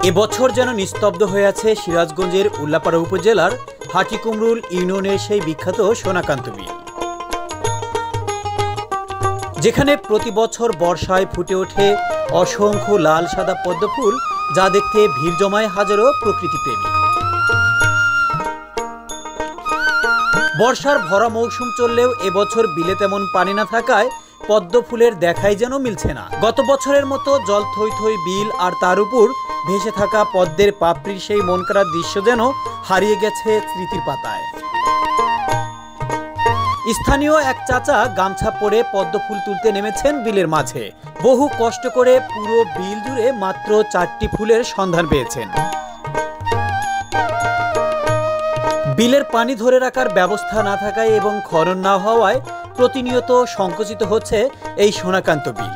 এবছর যেন নিস্তব্ধ হয়ে আছে সিরাজগঞ্জের উল্লাপাড়া উপজেলার হাটিকুমরুল ইউনিয়নের সেই বিখ্যাত সোনাকান্ত বিল, যেখানে প্রতি বছর বর্ষায় ফুটে ওঠে অসংখ্য লাল সাদা পদ্মফুল, যা দেখতে ভিড় জমায় হাজারো প্রকৃতিপ্রেমী। বর্ষার ভরা মৌসুম চললেও এবছর বিলে তেমন পানি না থাকায় পদ্ম ফুলের দেখাই যেন মিলছে না। গত বছরের মতো জল থই থই বিল আর তার উপর ভেসে থাকা পদ্মের পাপড়ির সেই মনকাড়া দৃশ্য যেন হারিয়ে গেছে স্মৃতির পাতায়। স্থানীয় এক চাচা গামছা পরে পদ্ম ফুল তুলতে নেমেছেন বিলের মাঝে। বহু কষ্ট করে পুরো বিল জুড়ে মাত্র 4টি ফুলের সন্ধান পেয়েছেন। বিলের পানি ধরে রাখার ব্যবস্থা না থাকায় এবং খনন না হওয়ায় প্রতিনিয়ত সংকুচিত হচ্ছে এই সোনাকান্ত বিল।